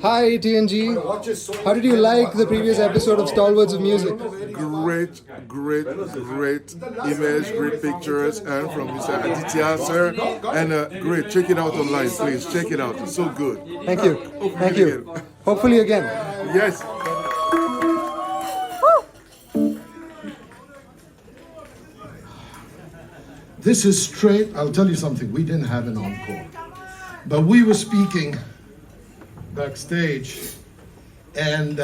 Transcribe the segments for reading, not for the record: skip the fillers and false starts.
Hi TNG, how did you like the previous episode of Stalwarts of Music? Great image, great pictures, and from Mr. Aditya, sir, and great. Check it out online, please. Check it out. It's so good. Thank you. Thank you. Hopefully again. Yes. This is straight. I'll tell you something. We didn't have an encore, but we were speaking backstage, and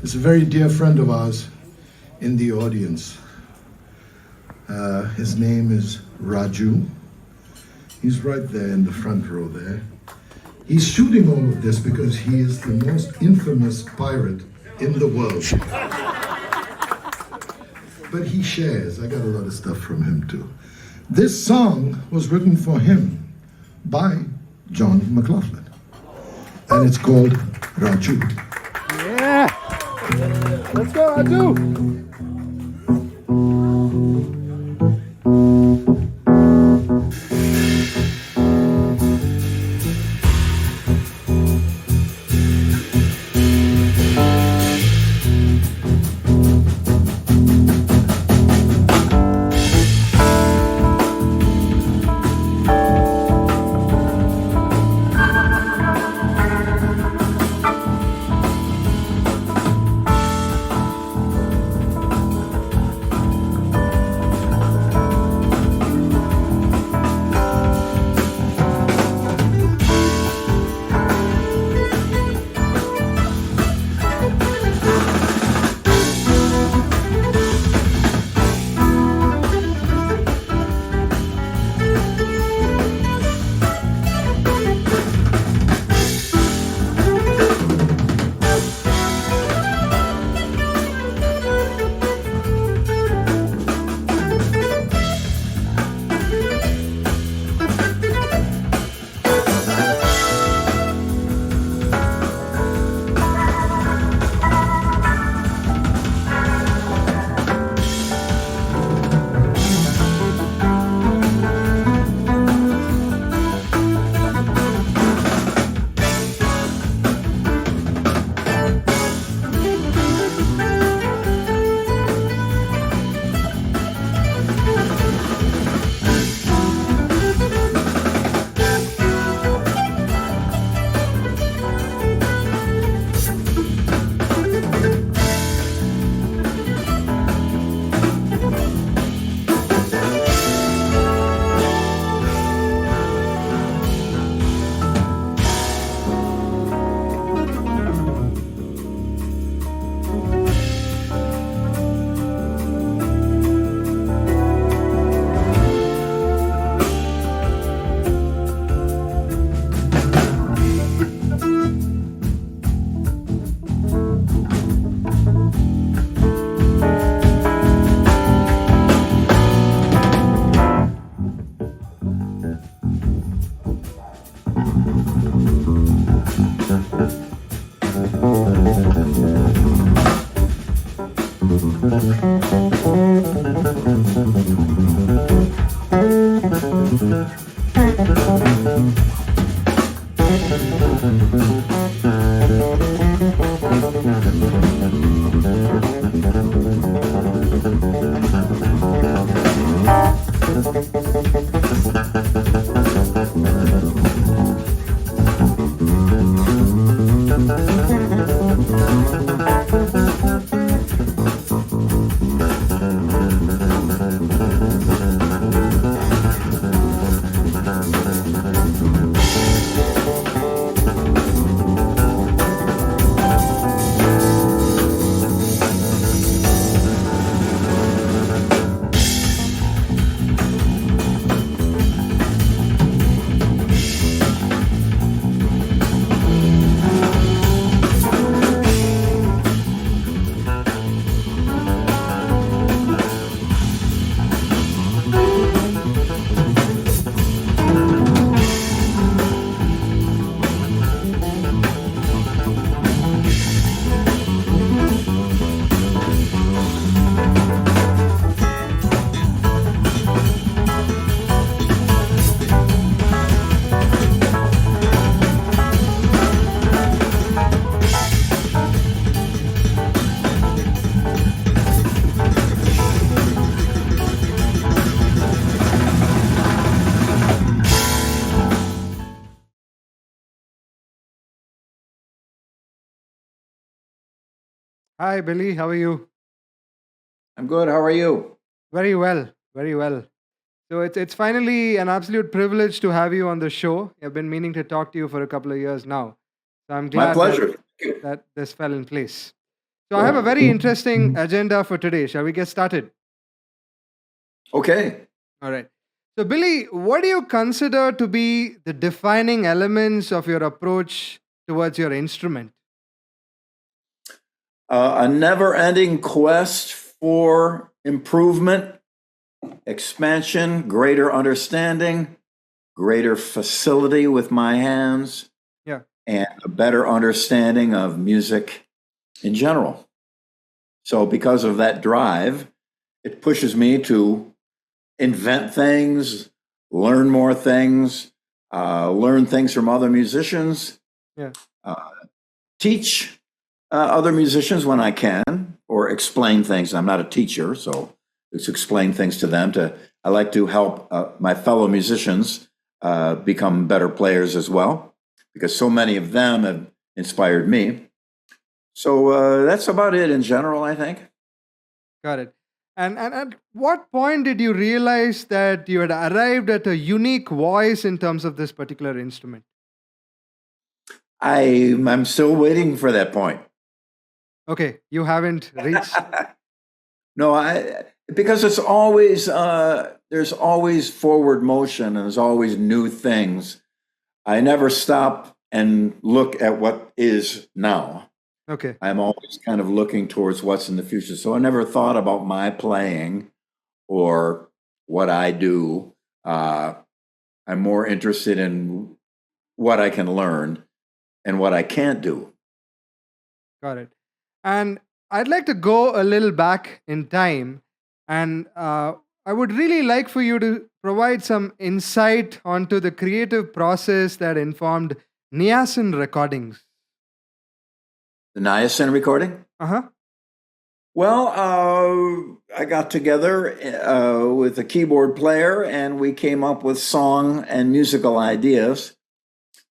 it's a very dear friend of ours in the audience. His name is Raju. He's right there in the front row there. He's shooting all of this because he is the most infamous pirate in the world. But he shares. I got a lot of stuff from him too. This song was written for him by John McLaughlin, and it's called Raju. Yeah! Let's go, Raju! Hi, Billy. How are you? I'm good. How are you? Very well. Very well. So it's finally an absolute privilege to have you on the show. I've been meaning to talk to you for a couple of years now. So I'm My glad pleasure. that this fell in place. So I have a Sure. very interesting agenda for today. Shall we get started? Okay. All right. So, Billy, what do you consider to be the defining elements of your approach towards your instrument? A never ending quest for improvement, expansion, greater understanding, greater facility with my hands, Yeah, and a better understanding of music in general. So, because of that drive, it pushes me to invent things, learn more things, learn things from other musicians, yeah, uh, teach other musicians when I can, or explain things. I'm not a teacher, so it's explain things to them. I like to help my fellow musicians become better players as well, because so many of them have inspired me. So that's about it in general, I think. got it. And at what point did you realize that you had arrived at a unique voice in terms of this particular instrument? I'm still waiting for that point. Okay, you haven't reached. No, I because it's always there's always forward motion and there's always new things. I never stop and look at what is now. Okay, I'm always kind of looking towards what's in the future. So I never thought about my playing or what I do. I'm more interested in what I can learn and what I can't do. got it. And I'd like to go a little back in time, and I would really like for you to provide some insight onto the creative process that informed Niacin recordings. The niacin recording? Uh huh. Well, I got together with a keyboard player and we came up with song and musical ideas.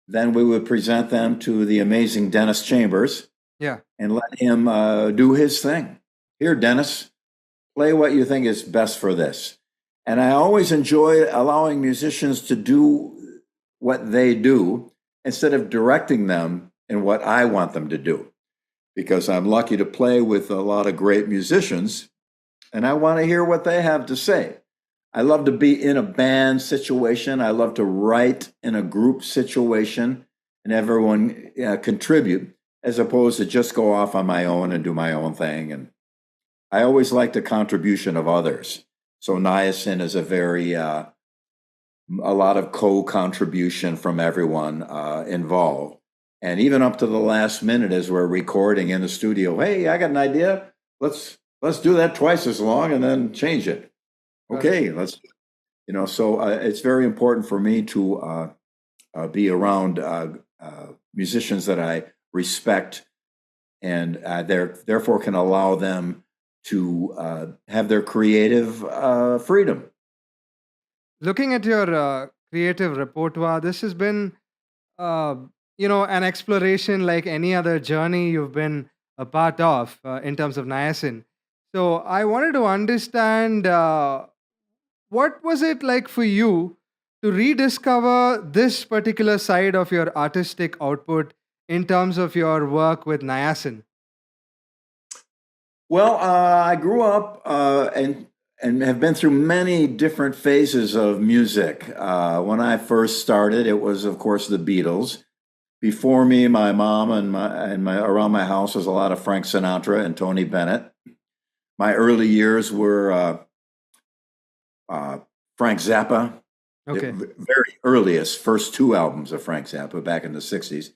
Then we would present them to the amazing Dennis Chambers Yeah. and let him do his thing. Here, Dennis, play what you think is best for this. And I always enjoy allowing musicians to do what they do instead of directing them in what I want them to do, because I'm lucky to play with a lot of great musicians and I want to hear what they have to say. I love to be in a band situation. I love to write in a group situation and everyone contribute as opposed to just go off on my own and do my own thing. And I always like the contribution of others. So niacin is a lot of co-contribution from everyone involved. And even up to the last minute as we're recording in the studio, hey, I got an idea. Let's do that twice as long and then change it. Okay, let's, so it's very important for me to be around musicians that I respect and therefore can allow them to have their creative freedom. Looking at your creative repertoire, this has been, uh, an exploration like any other journey you've been a part of in terms of niacin. So I wanted to understand what was it like for you to rediscover this particular side of your artistic output in terms of your work with niacin? Well, I grew up and have been through many different phases of music. When I first started, it was, of course, the Beatles. Before me, my mom and my around my house was a lot of Frank Sinatra and Tony Bennett. My early years were Frank Zappa, the Okay. very earliest, first two albums of Frank Zappa back in the 60s.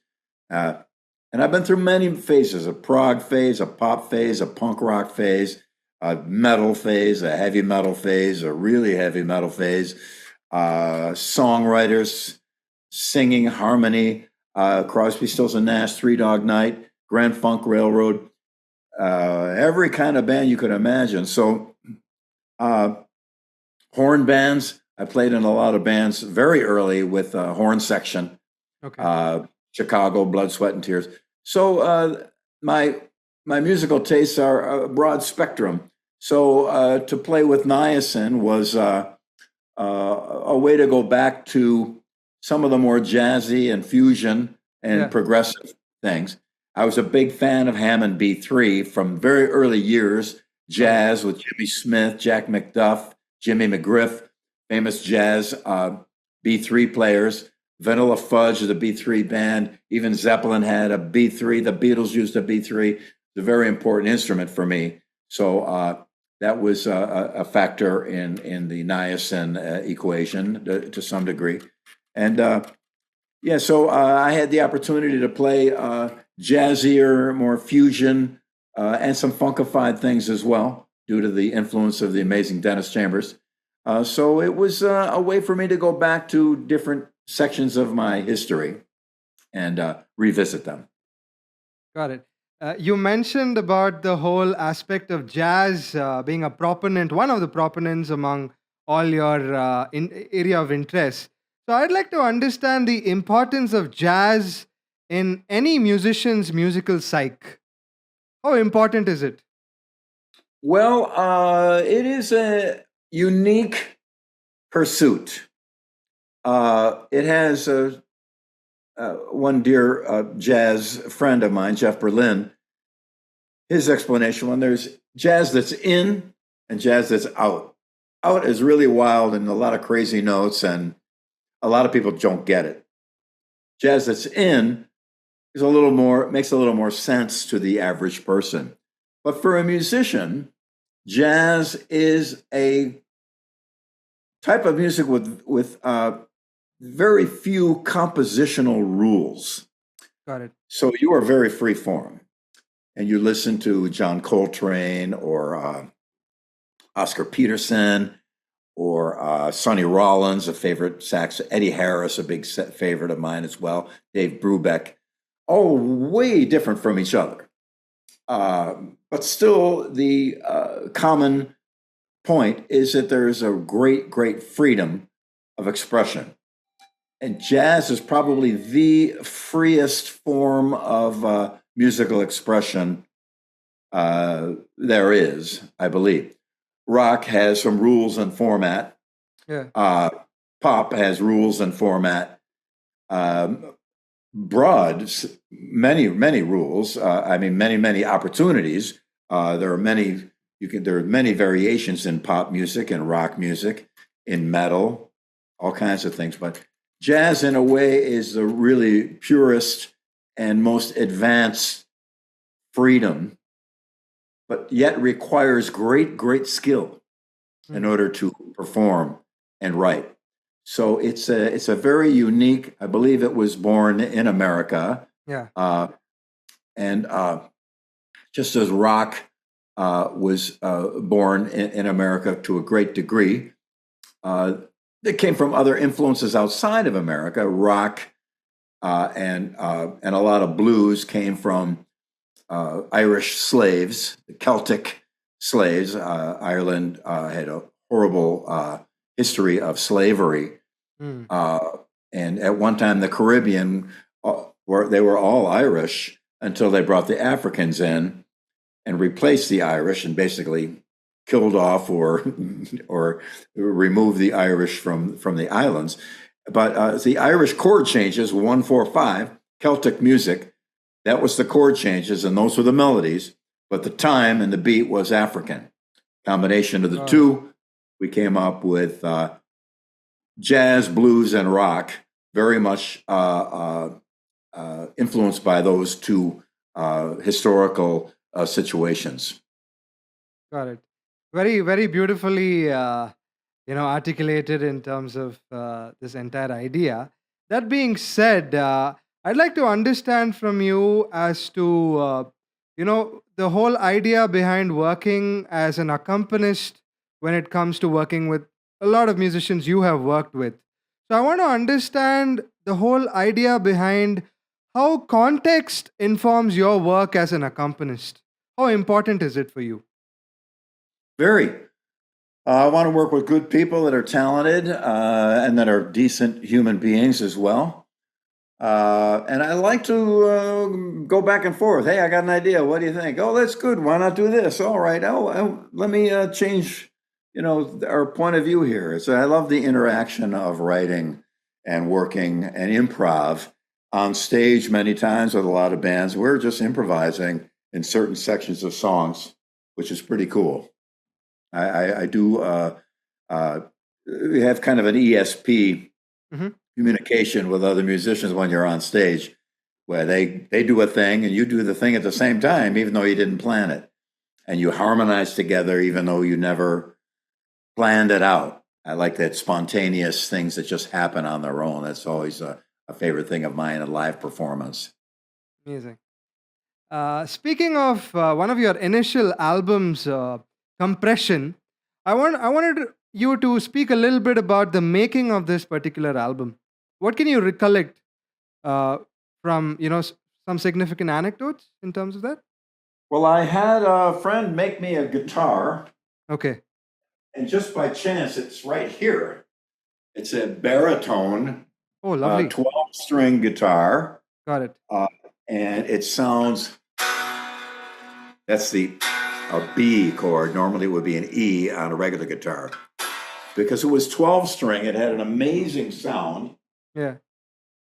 Uh, and I've been through many phases: a prog phase, a pop phase, a punk rock phase, a metal phase, a heavy metal phase, a really heavy metal phase, songwriters, singing, harmony, Crosby, Stills and Nash, Three Dog Night, Grand Funk Railroad, every kind of band you could imagine. So, horn bands. I played in a lot of bands very early with horn section, Okay. Chicago, Blood, Sweat, and Tears. So my my musical tastes are a broad spectrum. So to play with niacin was a way to go back to some of the more jazzy and fusion and Yeah. progressive things. I was a big fan of Hammond B3 from very early years, Got it. jazz with Jimmy Smith, Jack McDuff, Jimmy McGriff, famous jazz B3 players. Vanilla Fudge, the B3 band, even Zeppelin had a B3. The Beatles used a B3. It's a very important instrument for me. So that was a factor in the niacin equation to some degree. And yeah, so I had the opportunity to play jazzier, more fusion, and some funkified things as well, due to the influence of the amazing Dennis Chambers. So it was a way for me to go back to different sections of my history and revisit them. Got it. You mentioned about the whole aspect of jazz being a proponent, one of the proponents among all your area of interest. So I'd like to understand the importance of jazz in any musician's musical psyche. How important is it? Well, it is a unique pursuit. It has one dear jazz friend of mine, Jeff Berlin, his explanation when there's jazz that's in and jazz that's out. Out is really wild and a lot of crazy notes, and a lot of people don't get it. Jazz that's in is a little more, makes a little more sense to the average person. But for a musician, jazz is a type of music with very few compositional rules. Got it. So you are very free form, and you listen to John Coltrane or Oscar Peterson or Sonny Rollins, a favorite sax, Eddie Harris, a big favorite of mine as well, Dave Brubeck, all way different from each other. But still, the common point is that there is a great, great freedom of expression. And jazz is probably the freest form of musical expression there is, I believe. Rock has some rules and format. Yeah. Pop has rules and format. Broad, many, many rules. I mean, many, many opportunities. There are many. There are many variations in pop music and rock music, in metal, all kinds of things. But jazz, in a way, is the really purest and most advanced freedom, but yet requires great, great skill in order to perform and write. So it's a very unique. I believe it was born in America, Yeah. and just as rock was born in America to a great degree, it came from other influences outside of America. Rock and a lot of blues came from Irish slaves, Celtic slaves. Ireland had a horrible history of slavery, Mm. and at one time the Caribbean they were all Irish until they brought the Africans in and replaced the Irish and basically killed off or removed the Irish from the islands. But the Irish chord changes, 1-4-5, Celtic music, that was the chord changes, and those were the melodies. But the time and the beat was African. Combination of the two, we came up with jazz, blues, and rock, very much influenced by those two historical situations. Got it. Very, very beautifully, articulated in terms of this entire idea. That being said, I'd like to understand from you as to, the whole idea behind working as an accompanist when it comes to working with a lot of musicians you have worked with. So I want to understand the whole idea behind how context informs your work as an accompanist. How important is it for you? Very. I want to work with good people that are talented and that are decent human beings as well. And I like to go back and forth. Hey, I got an idea. What do you think? Oh, that's good. Why not do this? All right. Let me change, our point of view here. So I love the interaction of writing and working and improv on stage many times with a lot of bands. We're just improvising in certain sections of songs, which is pretty cool. I do we have kind of an ESP Mhm. communication with other musicians when you're on stage, where they do a thing and you do the thing at the same time, even though you didn't plan it, and you harmonize together, even though you never planned it out. I like that spontaneous things that just happen on their own. That's always a favorite thing of mine in live performance. Amazing. Speaking of one of your initial albums, Compression, I wanted you to speak a little bit about the making of this particular album. What can you recollect uh, from some significant anecdotes in terms of that? Well, I had a friend make me a guitar, Okay. and just by chance, it's right here. It's a baritone Oh, lovely. 12-string guitar, Got it. and it sounds. That's a B chord. Normally, it would be an E on a regular guitar. Because it was 12-string, it had an amazing sound. Yeah.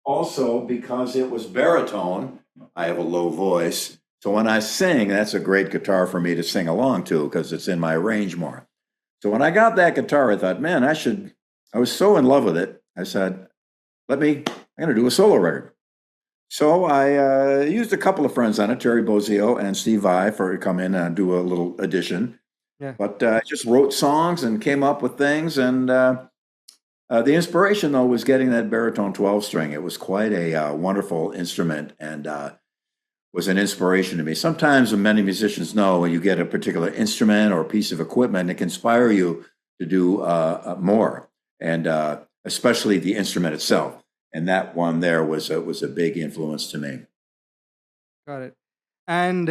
Also, because it was baritone, I have a low voice. So when I sing, that's a great guitar for me to sing along to because it's in my range more. So when I got that guitar, I thought, man, I was so in love with it. I said, I'm going to do a solo record. So I used a couple of friends on it, Terry Bozzio and Steve Vai, for to come in and do a little addition. Yeah. But I just wrote songs and came up with things. And the inspiration, though, was getting that baritone 12-string. It was quite a wonderful instrument and was an inspiration to me. Sometimes, many musicians know when you get a particular instrument or piece of equipment, it can inspire you to do more, and especially the instrument itself. And that one there was a big influence to me. Got it. And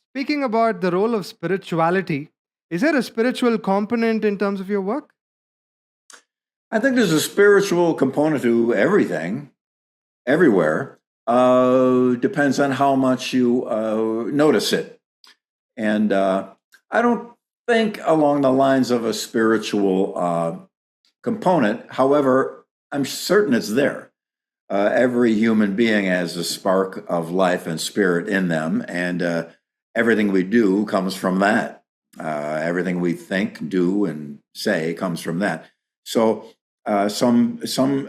speaking about the role of spirituality, is there a spiritual component in terms of your work? I think there's a spiritual component to everything, everywhere. Depends on how much you notice it. And I don't think along the lines of a spiritual component. However, I'm certain it's there. Every human being has a spark of life and spirit in them, and everything we do comes from that. Everything we think, do, and say comes from that. So some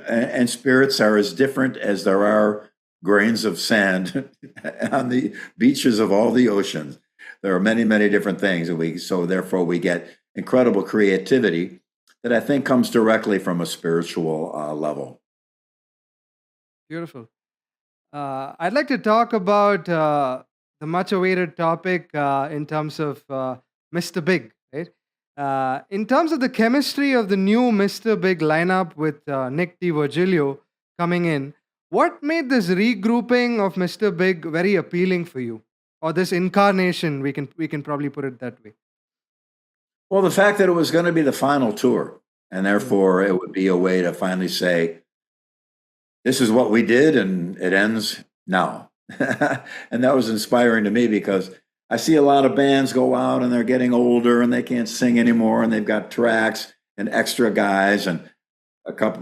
and spirits are as different as there are grains of sand on the beaches of all the oceans. There are many, many different things, and so therefore we get incredible creativity that I think comes directly from a spiritual level. Beautiful. I'd like to talk about the much awaited topic in terms of Mr. Big, right? In terms of the chemistry of the new Mr. Big lineup with Nick Virgilio coming in, what made this regrouping of Mr. Big very appealing for you? Or this incarnation, we can probably put it that way. Well, the fact that it was going to be the final tour, and therefore it would be a way to finally say, this is what we did, and it ends now. And that was inspiring to me because I see a lot of bands go out and they're getting older and they can't sing anymore, and they've got tracks and extra guys, and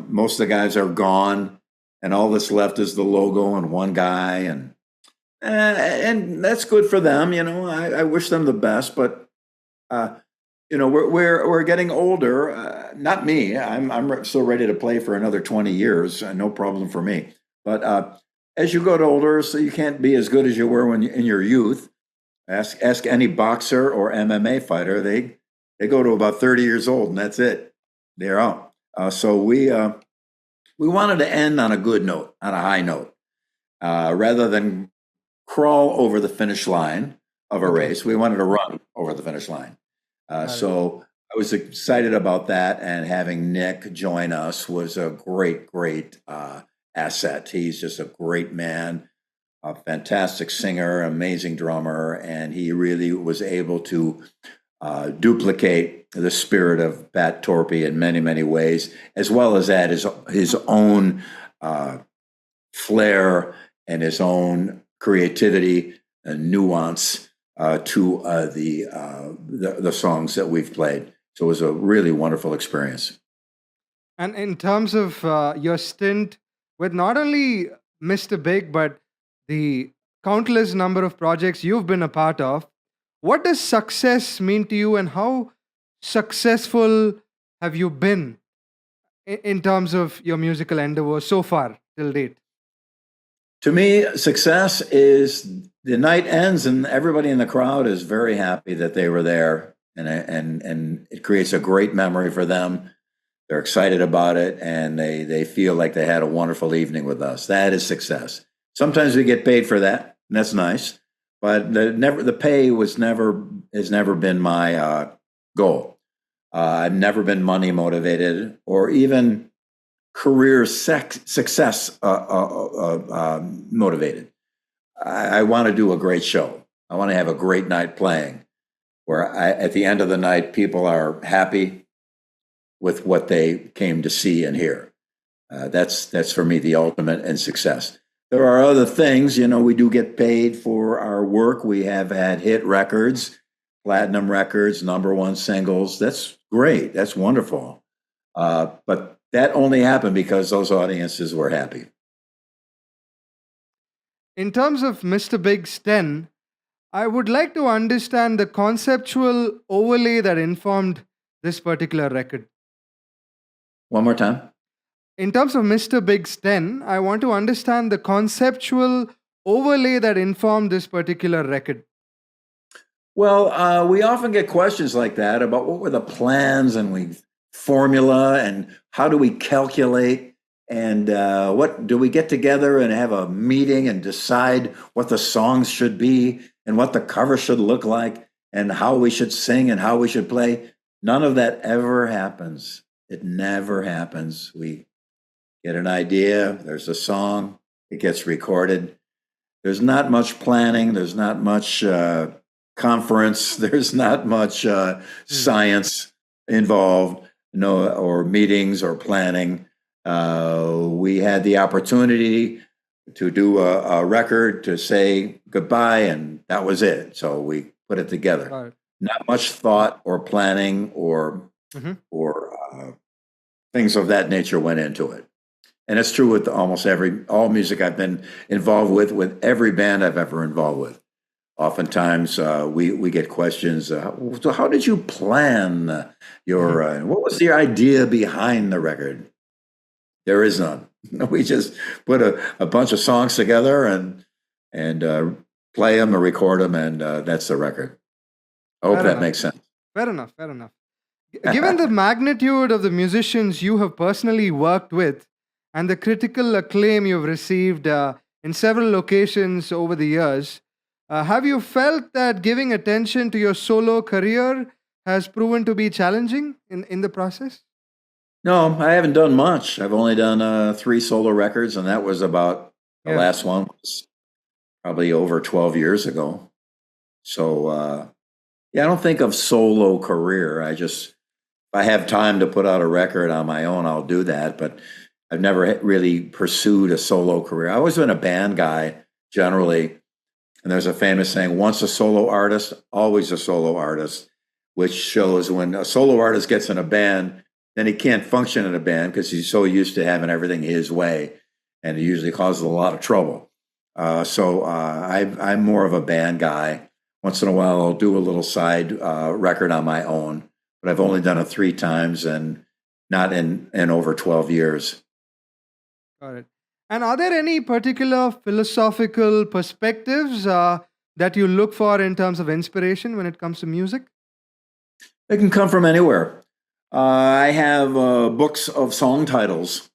most of the guys are gone, and all that's left is the logo and one guy, and that's good for them. I wish them the best, but we're getting older. Not me. I'm still ready to play for another 20 years. No problem for me. But as you get older, so you can't be as good as you were when in your youth. Ask any boxer or MMA fighter. They go to about 30 years old, and that's it. They're out. So we wanted to end on a good note, on a high note, rather than crawl over the finish line of a race. We wanted to run over the finish line. So I was excited about that, and having Nick join us was a great, great asset. He's just a great man, a fantastic singer, amazing drummer, and he really was able to duplicate the spirit of Pat Torpey in many, many ways, as well as add his own flair and his own creativity and nuance to the songs that we've played. So it was a really wonderful experience. And in terms of your stint with not only Mr. Big, but the countless number of projects you've been a part of, what does success mean to you, and how successful have you been in terms of your musical endeavor so far till date? To me, success is the night ends and everybody in the crowd is very happy that they were there, and it creates a great memory for them. They're excited about it, and they feel like they had a wonderful evening with us. That is success. Sometimes we get paid for that, and that's nice. But the pay has never been my goal. I've never been money motivated or even career success motivated. I want to do a great show. I want to have a great night playing, where at the end of the night, people are happy with what they came to see and hear. That's for me the ultimate in success. There are other things, we do get paid for our work. We have had hit records, platinum records, #1 singles. That's great. That's wonderful. But that only happened because those audiences were happy. In terms of Mr. Big's 10, I would like to understand the conceptual overlay that informed this particular record. One more time. In terms of Mr. Big's 10, I want to understand the conceptual overlay that informed this particular record. Well, we often get questions like that about what were the plans and formula and how do we calculate and what do we get together and have a meeting and decide what the songs should be and what the cover should look like and how we should sing and how we should play. None of that ever happens. It never happens. We get an idea, there's a song, it gets recorded. There's not much planning, there's not much conference, there's not much science involved, or meetings or planning. We had the opportunity to do a record, to say goodbye, and that was it. So we put it together. Right. Not much thought or planning or things of that nature went into it. And it's true with almost all music I've been involved with every band I've ever involved with. Oftentimes we get questions, so how did you plan your, what was the idea behind the record? There is none. We just put a bunch of songs together and play them or record them, and that's the record. I hope that makes sense. Fair enough. Given the magnitude of the musicians you have personally worked with and the critical acclaim you've received in several locations over the years, have you felt that giving attention to your solo career has proven to be challenging in the process? No, I haven't done much. I've only done 3 solo records, and that was about the last one was probably over 12 years ago. So, I don't think of solo career. If I have time to put out a record on my own, I'll do that. But I've never really pursued a solo career. I've always been a band guy, generally. And there's a famous saying, once a solo artist, always a solo artist, which shows when a solo artist gets in a band, then he can't function in a band because he's so used to having everything his way, and it usually causes a lot of trouble. So I'm more of a band guy. Once in a while, I'll do a little side record on my own, but I've only done it 3 times and not in over 12 years. Got it. And are there any particular philosophical perspectives that you look for in terms of inspiration when it comes to music? It can come from anywhere. I have books of song titles.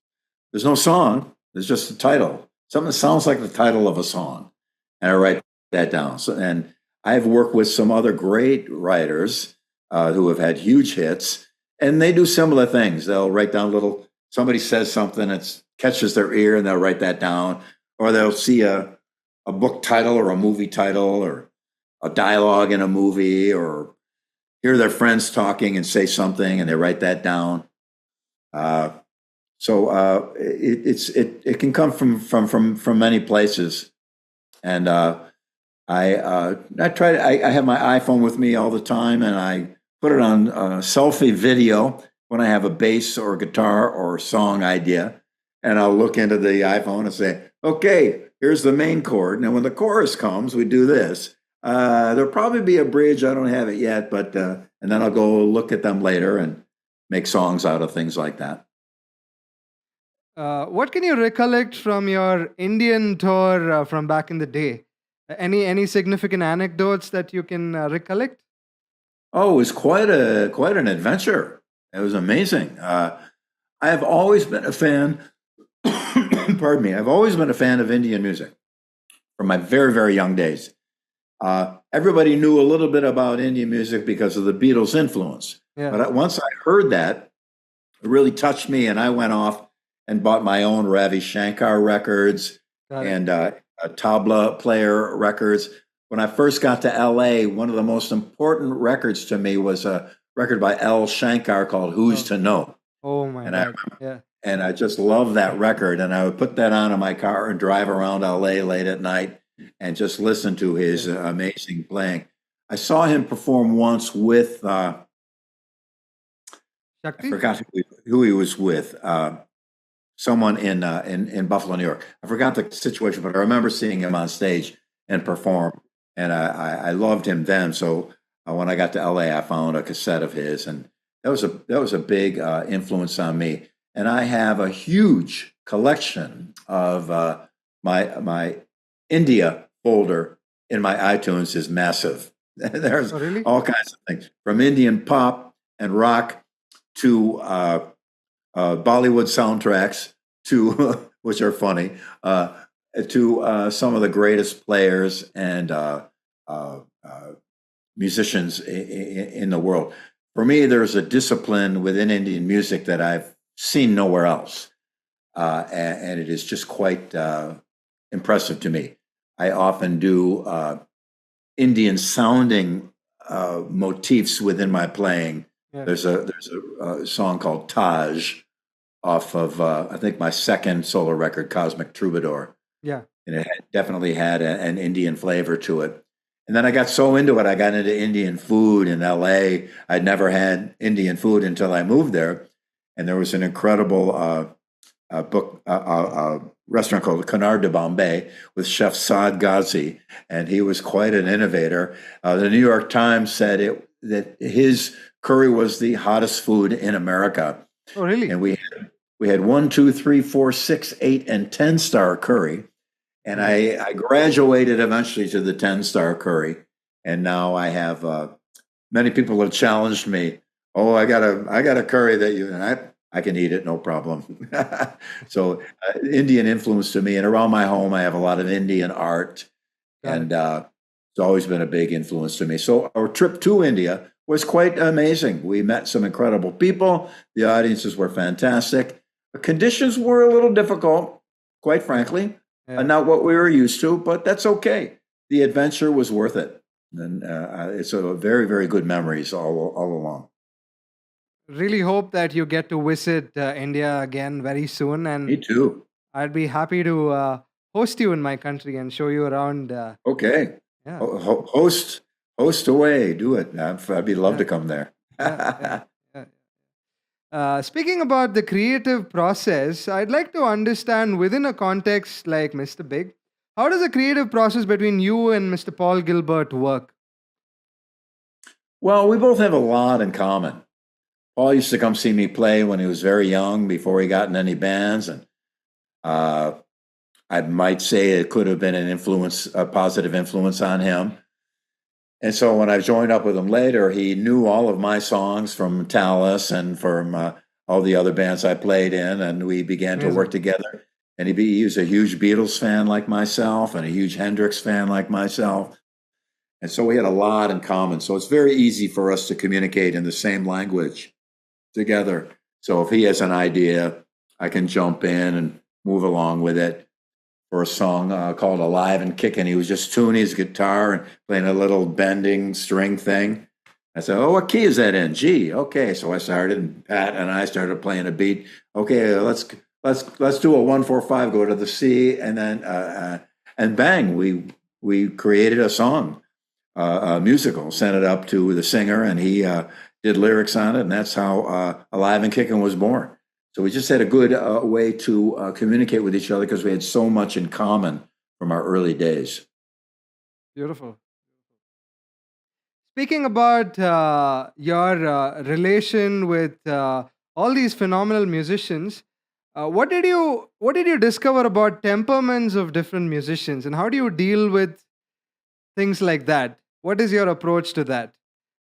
There's no song. There's just a title. Something that sounds like the title of a song. And I write that down. And I've worked with some other great writers who have had huge hits, and they do similar things. They'll write down somebody says something that catches their ear, and they'll write that down. Or they'll see a book title or a movie title or a dialogue in a movie, or hear their friends talking and say something, and they write that down. So it can come from many places, and I try to, I have my iPhone with me all the time, and I put it on selfie video when I have a bass or guitar or song idea, and I'll look into the iPhone and say, okay, here's the main chord. Now, when the chorus comes, we do this. There'll probably be a bridge. I don't have it yet, but and then I'll go look at them later and make songs out of things like that. What can you recollect from your Indian tour from back in the day? Any significant anecdotes that you can recollect? Oh, it was quite an adventure. It was amazing. I have always been a fan. Pardon me. I've always been a fan of Indian music from my very, very young days. Everybody knew a little bit about Indian music because of the Beatles' influence. Yeah. But once I heard that, it really touched me, and I went off and bought my own Ravi Shankar records Got it. and tabla player records. When I first got to LA, one of the most important records to me was a record by L. Shankar called "Who's to Know," Oh my and I God. Yeah. and I just loved that record. And I would put that on in my car and drive around LA late at night and just listen to his amazing playing. I saw him perform once with I Shakti? forgot who he was with. Someone in Buffalo, New York. I forgot the situation, but I remember seeing him on stage and perform, and I loved him then. So when I got to LA, I found a cassette of his, and that was a big influence on me. And I have a huge collection of my India folder in my iTunes is massive. There's Oh, really? all kinds of things from Indian pop and rock to Bollywood soundtracks to which are funny to some of the greatest players and musicians in the world. For me, there's a discipline within Indian music that I've seen nowhere else, and it is just quite impressive to me. I often do Indian sounding motifs within my playing. Yeah. There's a song called Taj off of I think my second solo record, Cosmic Troubadour, Yeah. and it definitely had an Indian flavor to it. And then I got so into it, I got into Indian food in LA. I'd never had Indian food until I moved there, and there was an incredible restaurant called Canard de Bombay with Chef Saad Ghazi, and he was quite an innovator. The New York Times said that his curry was the hottest food in America. Oh, really? And we had 1, 2, 3, 4, 6, 8, and 10-star curry. And I graduated eventually to the 10-star curry. And now I have many people have challenged me. Oh, I got a curry that I can eat it, no problem. So Indian influence to me, and around my home, I have a lot of Indian art, and it's always been a big influence to me. So our trip to India was quite amazing. We met some incredible people. The audiences were fantastic. The conditions were a little difficult, quite frankly, Yeah. not what we were used to, but that's okay. The adventure was worth it, and it's a very, very good memories all along. Really hope that you get to visit India again very soon, Me and too. I'd be happy to host you in my country and show you around. Okay. Yeah. Host away. Do it. I'd be love Yeah. to come there. Yeah. Yeah. Speaking about the creative process, I'd like to understand within a context like Mr. Big, how does the creative process between you and Mr. Paul Gilbert work? Well, we both have a lot in common. Paul used to come see me play when he was very young, before he got in any bands, and uh, I might say it could have been a positive influence on him. And so when I joined up with him later, he knew all of my songs from Talus and from all the other bands I played in, and we began to work Amazing. together. And he was a huge Beatles fan like myself, and a huge Hendrix fan like myself. And so we had a lot in common. So it's very easy for us to communicate in the same language together. So if he has an idea, I can jump in and move along with it. For a song called Alive and Kickin', he was just tuning his guitar and playing a little bending string thing. I said, "Oh, what key is that in?" G. Okay, so I started, and Pat and I started playing a beat. Okay, let's do a 1 4 5. Go to the C, and then and bang, we created a song, a musical. Sent it up to the singer, and he did lyrics on it, and that's how Alive and Kicking was born. So we just had a good way to communicate with each other because we had so much in common from our early days. Beautiful. Speaking about your relation with all these phenomenal musicians, what did you discover about temperaments of different musicians, and how do you deal with things like that? What is your approach to that?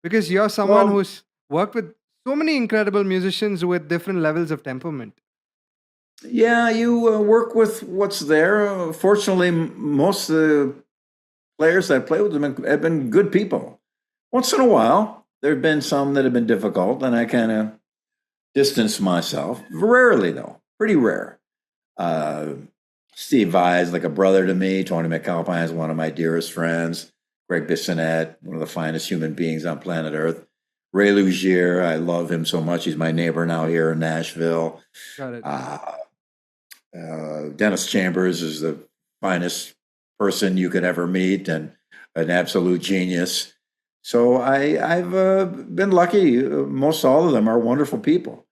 Because you're someone Well, who's worked with so many incredible musicians with different levels of temperament. yeah, you work with what's there. Fortunately, most of the players that I play with have been good people. Once in a while, there have been some that have been difficult, and I kind of distance myself. Rarely, though, pretty rare. Uh, Steve Vai is like a brother to me. Tony McAlpine is one of my dearest friends. Greg Bissonette, one of the finest human beings on planet Earth. Ray Lugier, I love him so much. He's my neighbor now here in Nashville. Got it. Uh, Dennis Chambers is the finest person you could ever meet and an absolute genius. So I've been lucky. Most all of them are wonderful people.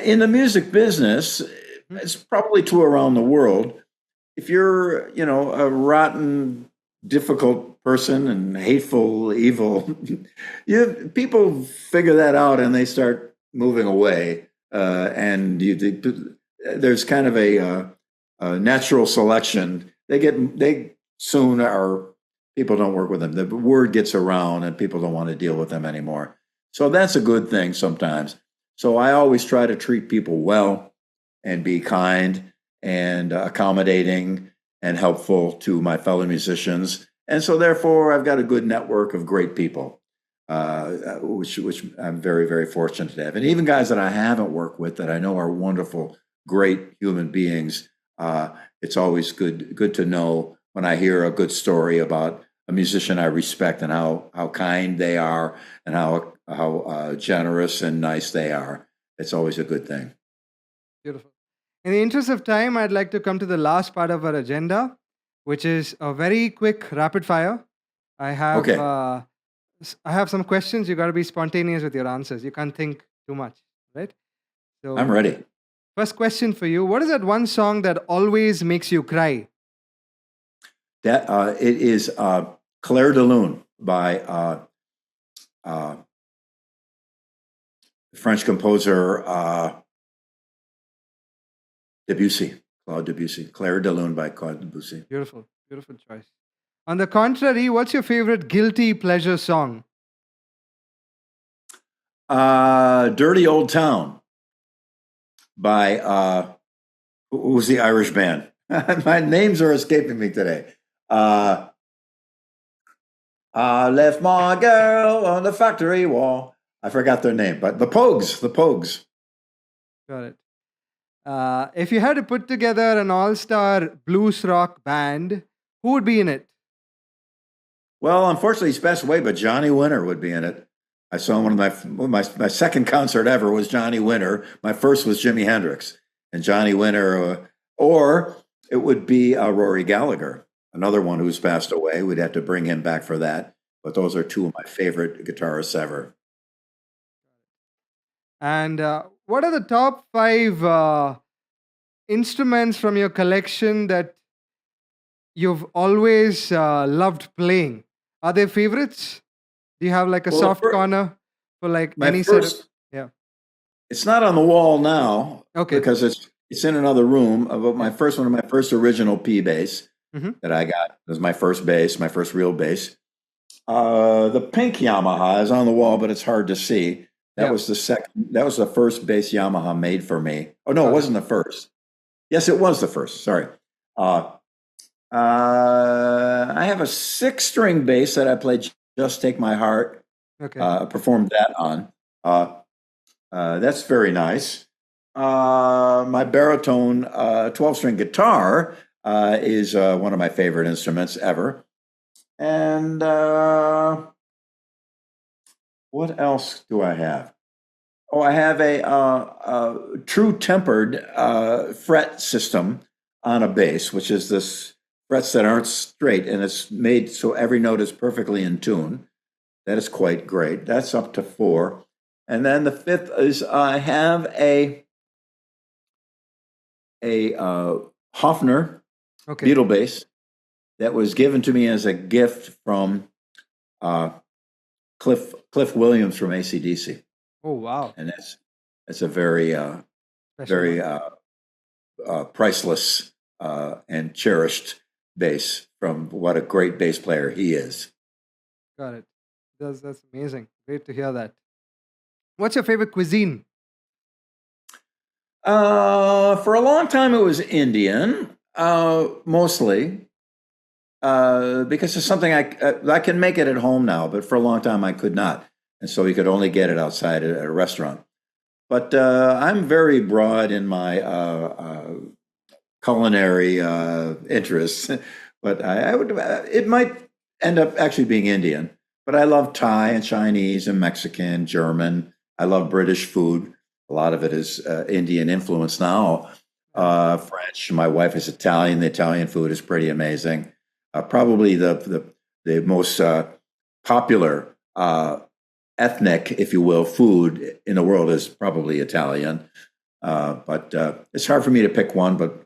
In the music business, Mhm. it's probably true around the world. If you're, a rotten, difficult person and hateful, evil, people figure that out and they start moving away. And there's kind of a natural selection. They soon are people don't work with them. The word gets around and people don't want to deal with them anymore. So that's a good thing sometimes. So I always try to treat people well and be kind and accommodating and helpful to my fellow musicians. And so therefore I've got a good network of great people, which I'm very, very fortunate to have. And even guys that I haven't worked with that I know are wonderful, great human beings. It's always good to know when I hear a good story about a musician I respect and how kind they are and how generous and nice they are. It's always a good thing. Beautiful. In the interest of time, I'd like to come to the last part of our agenda, which is a very quick rapid fire. I have Okay, uh, I have some questions. You got to be spontaneous with your answers. You can't think too much, right? I'm So, ready. first question for you: what is that one song that always makes you cry? That it is Claire de Lune by uh, French composer Debussy, Claude Debussy. Claire de Lune by Claude Debussy. Beautiful, beautiful choice. On the contrary, what's your favorite guilty pleasure song? Dirty Old Town by who's the Irish band? My names are escaping me today. I left my girl on the factory wall. I forgot their name, but the Pogues, the Pogues. Got it. If you had to put together an all-star blues rock band, who would be in it? Well, unfortunately, he's passed away, but Johnny Winter would be in it. I saw one of my second concert ever was Johnny Winter. My first was Jimi Hendrix, and Johnny Winter, or it would be Rory Gallagher, another one who's passed away. We'd have to bring him back for that. But those are two of my favorite guitarists ever. And what are the top five instruments from your collection that you've always loved playing? Are they favorites? Do you have like a Well, soft corner for like my any set of? first, Yeah. it's not on the wall now Okay. because it's in another room. But my Yeah. first one of my first original P bass Hmm. that I got was my first bass, my first real bass. The pink Yamaha is on the wall, but it's hard to see. That Yeah. was the second. That was the first bass Yamaha made for me. Oh no, it Got it. wasn't the first. Yes, it was the first. Sorry. Uh, I have a 6 string bass that I played. Just Take My Heart. Okay. Performed that on. That's very nice. My baritone 12-string guitar is one of my favorite instruments ever. And What else do I have? Oh, I have a true tempered fret system on a bass, which is this frets that aren't straight, and it's made so every note is perfectly in tune. That is quite great. That's up to 4. And then the 5th is I have a Hofner Okay. Beetle bass that was given to me as a gift from Cliff Williams from AC/DC, Oh, wow. and that's a very Special very one. priceless and cherished bass from what a great bass player he is. Got it. That's amazing. Great to hear that. What's your favorite cuisine? For a long time, it was Indian, mostly, because it's something I can make it at home now, but for a long time I could not, and so you could only get it outside at a restaurant. But I'm very broad in my culinary interests, but I would it might end up actually being Indian. But I love Thai and Chinese and Mexican, German. I love British food. A lot of it is Indian influence now. French. My wife is Italian. The Italian food is pretty amazing. Probably the most popular ethnic, if you will, food in the world is probably Italian. But it's hard for me to pick one. But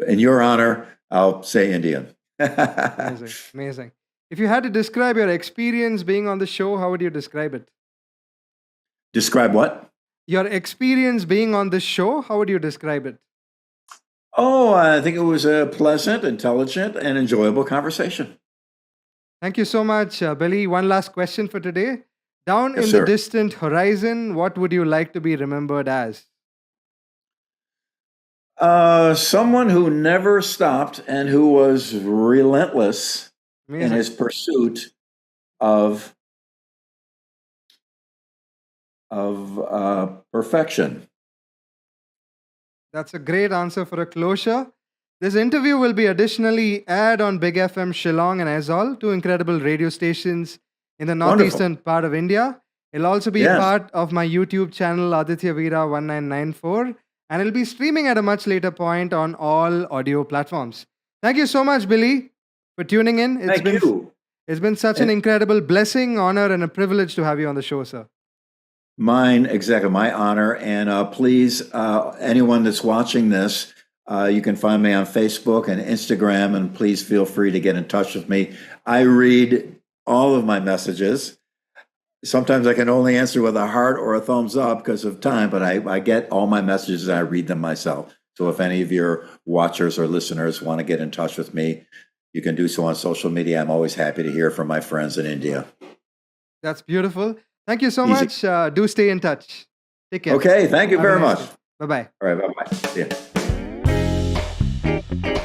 in your honor, I'll say Indian. Amazing. Amazing. If you had to describe your experience being on the show, how would you describe it? Describe what? Your experience being on this show, how would you describe it? Oh, I think it was a pleasant, intelligent, and enjoyable conversation. Thank you so much, Billy. One last question for today. Down Yes, in the sir. distant horizon, what would you like to be remembered as? Someone who never stopped and who was relentless in Amazing. his pursuit of perfection. That's a great answer for a closure. This interview will be additionally aired on Big FM Shillong and Aizol, two incredible radio stations in the Wonderful. northeastern part of India. It'll also be Yes. part of my YouTube channel, Aditya Veera 1994, and it'll be streaming at a much later point on all audio platforms. Thank you so much, Billy, for tuning in. Thank you. It's been such an incredible blessing, honor, and a privilege to have you on the show, sir. Mine, exactly, my honor. And please, anyone that's watching this, you can find me on Facebook and Instagram, and please feel free to get in touch with me. I read all of my messages. Sometimes I can only answer with a heart or a thumbs up because of time, but I get all my messages and I read them myself. So if any of your watchers or listeners want to get in touch with me, you can do so on social media. I'm always happy to hear from my friends in India. That's beautiful. Thank you so Easy. much. Do stay in touch. Take care. Okay, thank you Have a very nice much. day. Bye-bye. All right, bye-bye. See ya.